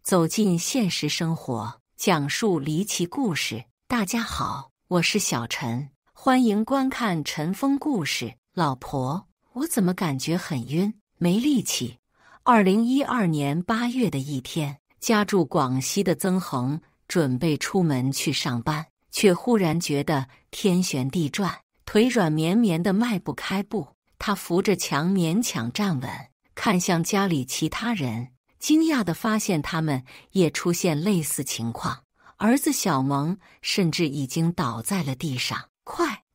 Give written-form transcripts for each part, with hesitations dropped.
走进现实生活，讲述离奇故事。大家好，我是小陈，欢迎观看陈峰故事。老婆，我怎么感觉很晕，没力气？2012年8月的一天，家住广西的曾恒准备出门去上班，却忽然觉得天旋地转，腿软绵绵的迈不开步。他扶着墙勉强站稳，看向家里其他人，惊讶地发现他们也出现类似情况。儿子小萌甚至已经倒在了地上。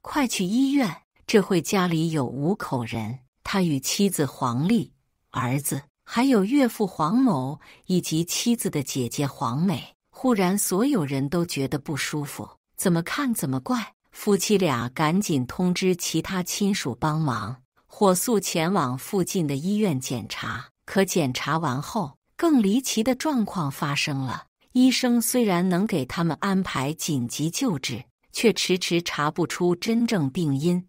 快去医院！这会家里有5口人，他与妻子黄丽、儿子还有岳父黄某以及妻子的姐姐黄美。忽然所有人都觉得不舒服，怎么看怎么怪。夫妻俩赶紧通知其他亲属帮忙，火速前往附近的医院检查。可检查完后，更离奇的状况发生了。医生虽然能给他们安排紧急救治，却迟迟查不出真正病因。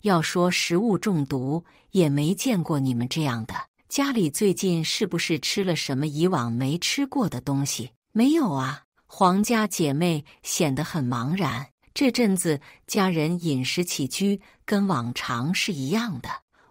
要说食物中毒，也没见过你们这样的。家里最近是不是吃了什么以往没吃过的东西？没有啊。黄家姐妹显得很茫然。这阵子家人饮食起居跟往常是一样的。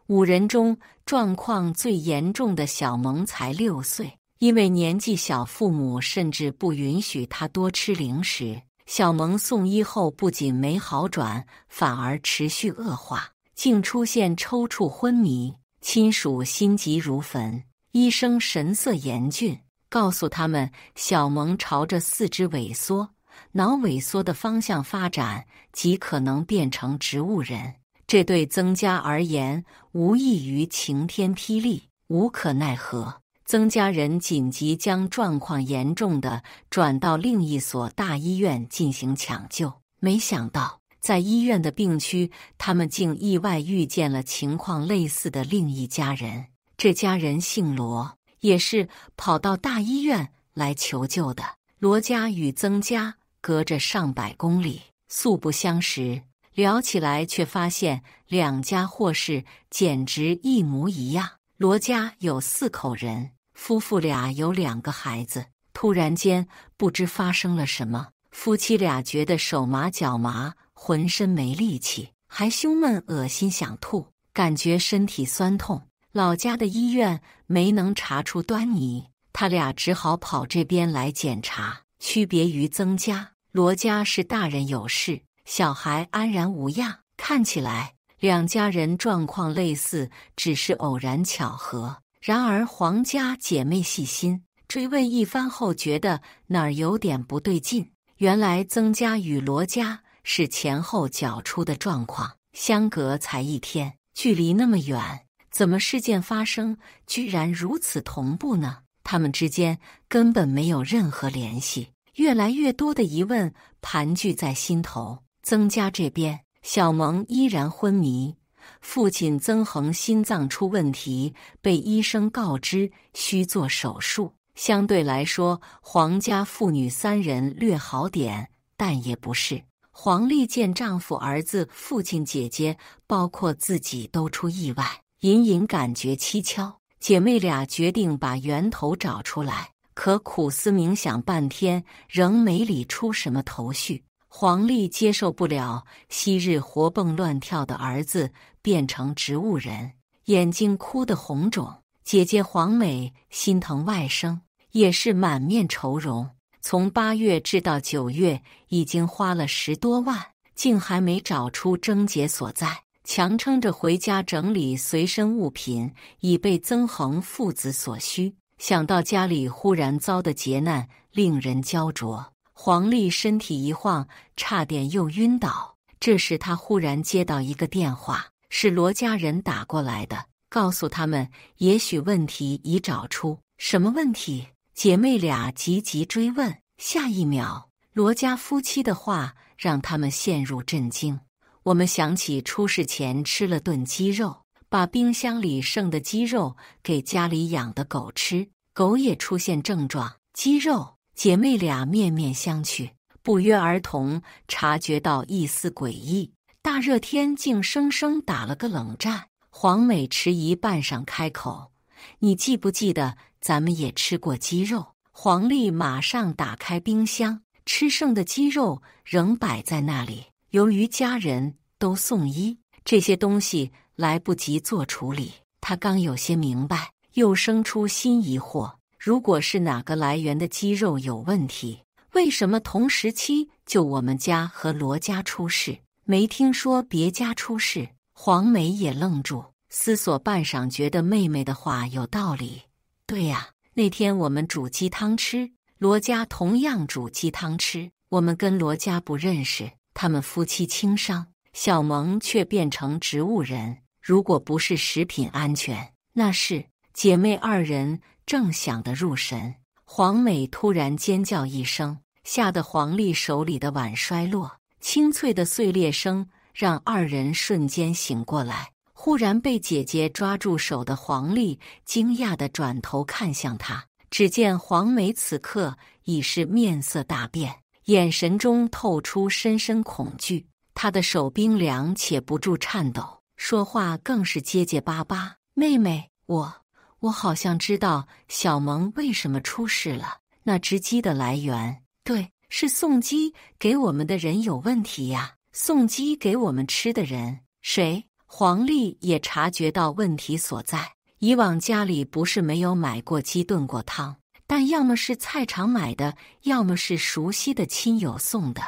5人中状况最严重的小萌才6岁，因为年纪小，父母甚至不允许他多吃零食。小萌送医后不仅没好转，反而持续恶化，竟出现抽搐昏迷，亲属心急如焚。医生神色严峻，告诉他们小萌朝着四肢萎缩、脑萎缩的方向发展，极可能变成植物人。这对曾家而言无异于晴天霹雳，无可奈何。曾家人紧急将状况严重的转到另一所大医院进行抢救，没想到在医院的病区，他们竟意外遇见了情况类似的另一家人。这家人姓罗，也是跑到大医院来求救的。罗家与曾家隔着上百公里，素不相识，聊起来却发现两家祸事简直一模一样。罗家有4口人，夫妇俩有2个孩子。突然间不知发生了什么，夫妻俩觉得手麻脚麻，浑身没力气，还胸闷恶心想吐，感觉身体酸痛。老家的医院没能查出端倪，他俩只好跑这边来检查。区别于曾家，罗家是大人有事，小孩安然无恙。看起来2家人状况类似，只是偶然巧合。然而黄家姐妹细心追问一番后，觉得哪儿有点不对劲。原来曾家与罗家是前后脚出的状况，相隔才1天，距离那么远，怎么事件发生居然如此同步呢？他们之间根本没有任何联系。越来越多的疑问盘踞在心头。曾家这边，小萌依然昏迷，父亲曾恒心脏出问题，被医生告知需做手术。相对来说，黄家父女3人略好点，但也不是。黄丽见丈夫、儿子、父亲、姐姐，包括自己都出意外，隐隐感觉蹊跷。姐妹俩决定把源头找出来，可苦思冥想半天，仍没理出什么头绪。黄丽接受不了昔日活蹦乱跳的儿子变成植物人，眼睛哭得红肿。姐姐黄美心疼外甥，也是满面愁容。从8月至到9月，已经花了10多万，竟还没找出症结所在，强撑着回家整理随身物品，以备曾恒父子所需。想到家里忽然遭的劫难，令人焦灼。黄丽身体一晃，差点又晕倒。这时她忽然接到一个电话，是罗家人打过来的，告诉他们也许问题已找出。什么问题？姐妹俩急急追问。下一秒，罗家夫妻的话让他们陷入震惊。我们想起出事前吃了顿鸡肉，把冰箱里剩的鸡肉给家里养的狗吃，狗也出现症状。鸡肉，姐妹俩面面相觑，不约而同察觉到一丝诡异。大热天竟生生打了个冷战。黄美迟疑半晌开口：“你记不记得咱们也吃过鸡肉？”黄丽马上打开冰箱，吃剩的鸡肉仍摆在那里。由于家人都送医，这些东西来不及做处理。他刚有些明白，又生出新疑惑：如果是哪个来源的鸡肉有问题，为什么同时期就我们家和罗家出事，没听说别家出事？黄梅也愣住，思索半晌，觉得妹妹的话有道理。对呀，那天我们煮鸡汤吃，罗家同样煮鸡汤吃，我们跟罗家不认识，他们夫妻轻伤，小萌却变成植物人。如果不是食品安全，那是……姐妹二人正想得入神，黄美突然尖叫一声，吓得黄丽手里的碗摔落，清脆的碎裂声让二人瞬间醒过来。忽然被姐姐抓住手的黄丽惊讶地转头看向她，只见黄梅此刻已是面色大变，眼神中透出深深恐惧，她的手冰凉且不住颤抖，说话更是结结巴巴：“妹妹，我好像知道小萌为什么出事了，那只鸡的来源，对，是送鸡给我们的人有问题呀。送鸡给我们吃的人，谁？”黄丽也察觉到问题所在，以往家里不是没有买过鸡炖过汤，但要么是菜场买的，要么是熟悉的亲友送的，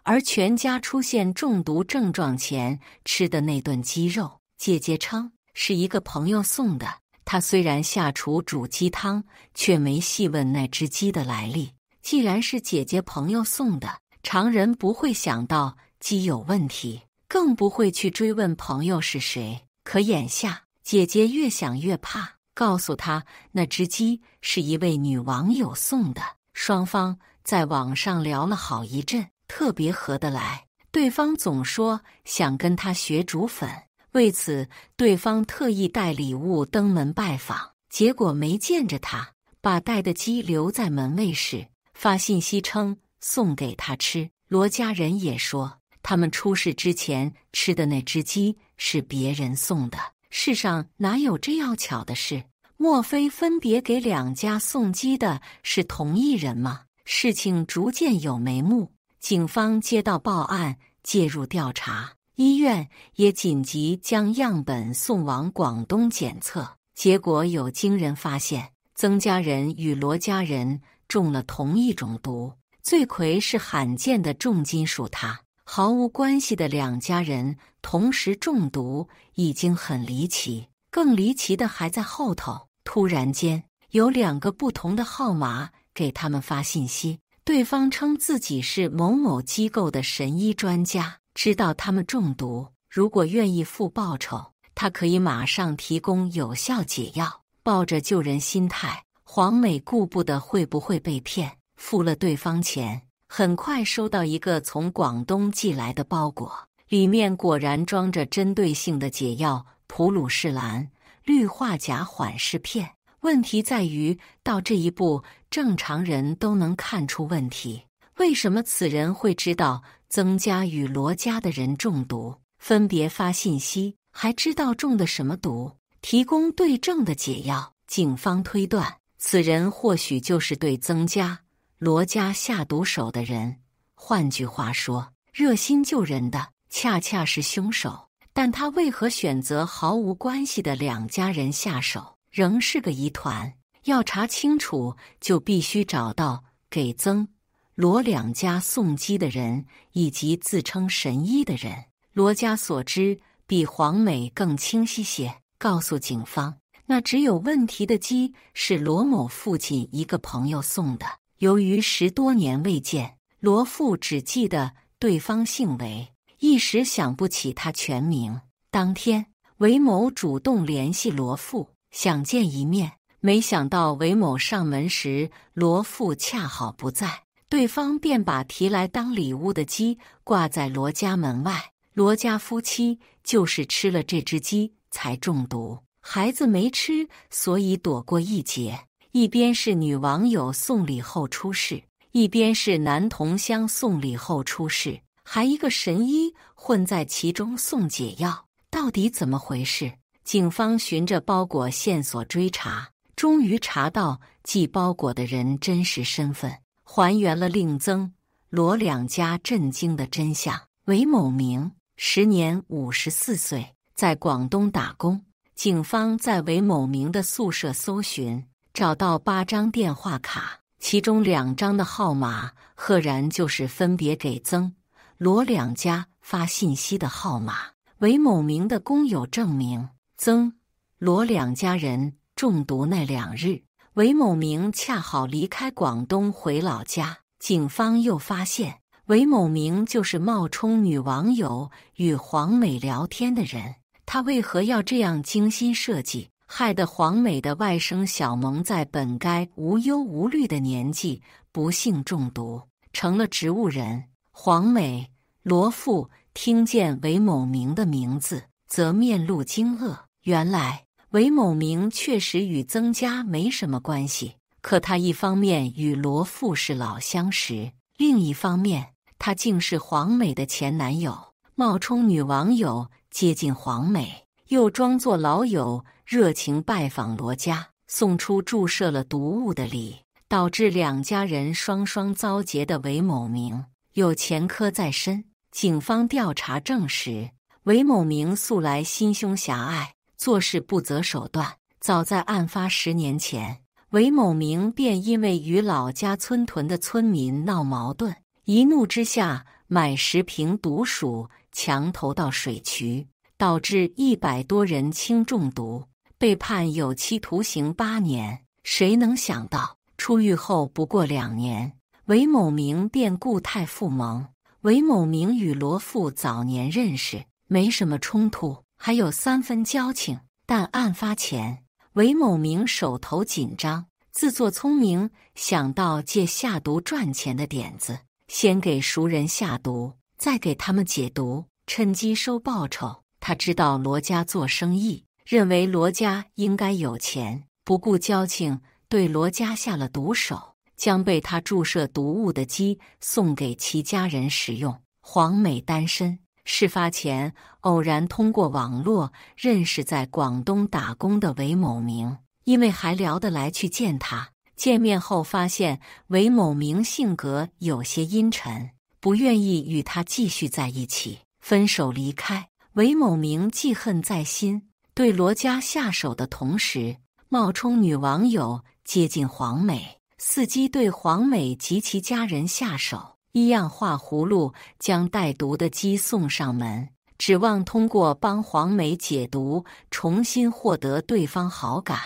而全家出现中毒症状前吃的那顿鸡肉，姐姐称是一个朋友送的。她虽然下厨煮鸡汤，却没细问那只鸡的来历。既然是姐姐朋友送的，常人不会想到鸡有问题，更不会去追问朋友是谁。可眼下姐姐越想越怕，告诉她那只鸡是一位女网友送的。双方在网上聊了好一阵，特别合得来。对方总说想跟她学煮粉，为此对方特意带礼物登门拜访，结果没见着她，把带的鸡留在门卫室，发信息称送给她吃。罗家人也说他们出事之前吃的那只鸡是别人送的，世上哪有这样巧的事？莫非分别给两家送鸡的是同一人吗？事情逐渐有眉目，警方接到报案，介入调查，医院也紧急将样本送往广东检测，结果有惊人发现，曾家人与罗家人中了同一种毒，罪魁是罕见的重金属铊。毫无关系的两家人同时中毒已经很离奇，更离奇的还在后头。突然间有2个不同的号码给他们发信息，对方称自己是某某机构的神医专家，知道他们中毒，如果愿意付报酬，他可以马上提供有效解药。抱着救人心态，黄美顾不得会不会被骗，付了对方钱。很快收到一个从广东寄来的包裹，里面果然装着针对性的解药普鲁士蓝氯化钾缓释片。问题在于，到这一步，正常人都能看出问题，为什么此人会知道曾家与罗家的人中毒，分别发信息，还知道中的什么毒，提供对症的解药？警方推断，此人或许就是对曾家、罗家下毒手的人，换句话说，热心救人的恰恰是凶手。但他为何选择毫无关系的两家人下手，仍是个疑团。要查清楚，就必须找到给曾、罗两家送鸡的人，以及自称神医的人。罗家所知比黄美更清晰些，告诉警方，那只有问题的鸡是罗某父亲一个朋友送的。由于10多年未见，罗父只记得对方姓韦，一时想不起他全名。当天，韦某主动联系罗父，想见一面，没想到韦某上门时，罗父恰好不在，对方便把提来当礼物的鸡挂在罗家门外。罗家夫妻就是吃了这只鸡才中毒，孩子没吃，所以躲过一劫。一边是女网友送礼后出事，一边是男同乡送礼后出事，还一个神医混在其中送解药，到底怎么回事？警方循着包裹线索追查，终于查到寄包裹的人真实身份，还原了令曾、罗两家震惊的真相。韦某明时年54岁，在广东打工。警方在韦某明的宿舍搜寻，找到8张电话卡，其中2张的号码赫然就是分别给曾、罗两家发信息的号码。韦某明的工友证明，曾、罗两家人中毒那2日，韦某明恰好离开广东回老家。警方又发现，韦某明就是冒充女网友与黄美聊天的人。他为何要这样精心设计，害得黄美的外甥小萌在本该无忧无虑的年纪不幸中毒，成了植物人？黄美、罗父听见韦某明的名字，则面露惊愕。原来韦某明确实与曾家没什么关系，可他一方面与罗父是老相识，另一方面他竟是黄美的前男友，冒充女网友接近黄美，又装作老友热情拜访罗家，送出注射了毒物的礼，导致2家人双双遭劫的韦某明有前科在身。警方调查证实，韦某明素来心胸狭隘，做事不择手段。早在案发10年前，韦某明便因为与老家村屯的村民闹矛盾，一怒之下买10瓶毒鼠强投到水渠，导致100多人轻中毒，被判有期徒刑8年。谁能想到，出狱后不过2年，韦某明便故态复萌。韦某明与罗父早年认识，没什么冲突，还有3分交情。但案发前，韦某明手头紧张，自作聪明，想到借下毒赚钱的点子，先给熟人下毒，再给他们解毒，趁机收报酬。他知道罗家做生意，认为罗家应该有钱，不顾交情，对罗家下了毒手，将被他注射毒物的鸡送给其家人食用。黄美单身，事发前偶然通过网络认识在广东打工的韦某明，因为还聊得来去见他。见面后发现韦某明性格有些阴沉，不愿意与他继续在一起，分手离开。韦某明记恨在心，对罗家下手的同时，冒充女网友接近黄美，伺机对黄美及其家人下手，一样画葫芦将带毒的鸡送上门，指望通过帮黄美解毒重新获得对方好感。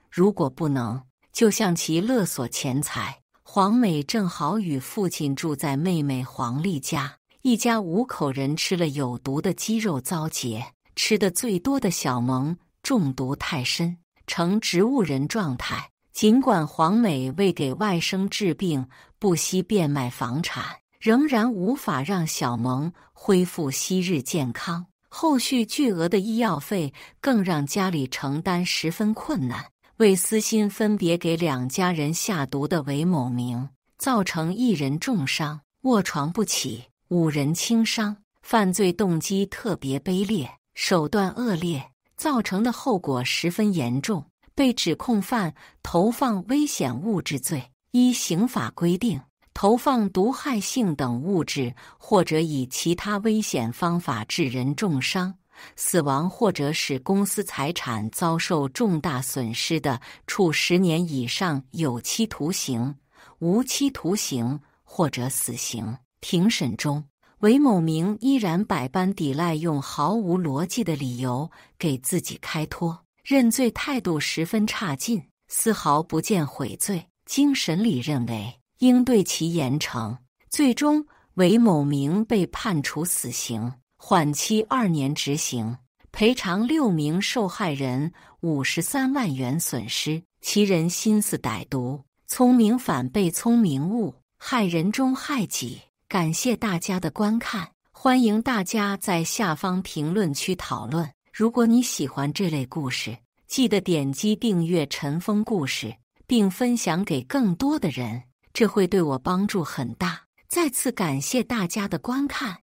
如果不能，就向其勒索钱财。黄美正好与父亲住在妹妹黄丽家，一家5口人吃了有毒的鸡肉遭劫，吃得最多的小萌中毒太深，呈植物人状态。尽管黄美为给外甥治病不惜变卖房产，仍然无法让小萌恢复昔日健康。后续巨额的医药费更让家里承担十分困难。为私心分别给2家人下毒的韦某明，造成1人重伤，卧床不起，5人轻伤。犯罪动机特别卑劣，手段恶劣，造成的后果十分严重，被指控犯投放危险物质罪。依刑法规定，投放毒害性等物质或者以其他危险方法致人重伤、死亡或者使公司财产遭受重大损失的，处10年以上有期徒刑、无期徒刑或者死刑。庭审中，韦某明依然百般抵赖，用毫无逻辑的理由给自己开脱，认罪态度十分差劲，丝毫不见悔罪。经审理认为应对其严惩，最终韦某明被判处死刑，缓期2年执行，赔偿6名受害人53万元损失。其人心思歹毒，聪明反被聪明误，害人终害己。感谢大家的观看，欢迎大家在下方评论区讨论。如果你喜欢这类故事，记得点击订阅陈峰故事，并分享给更多的人，这会对我帮助很大。再次感谢大家的观看。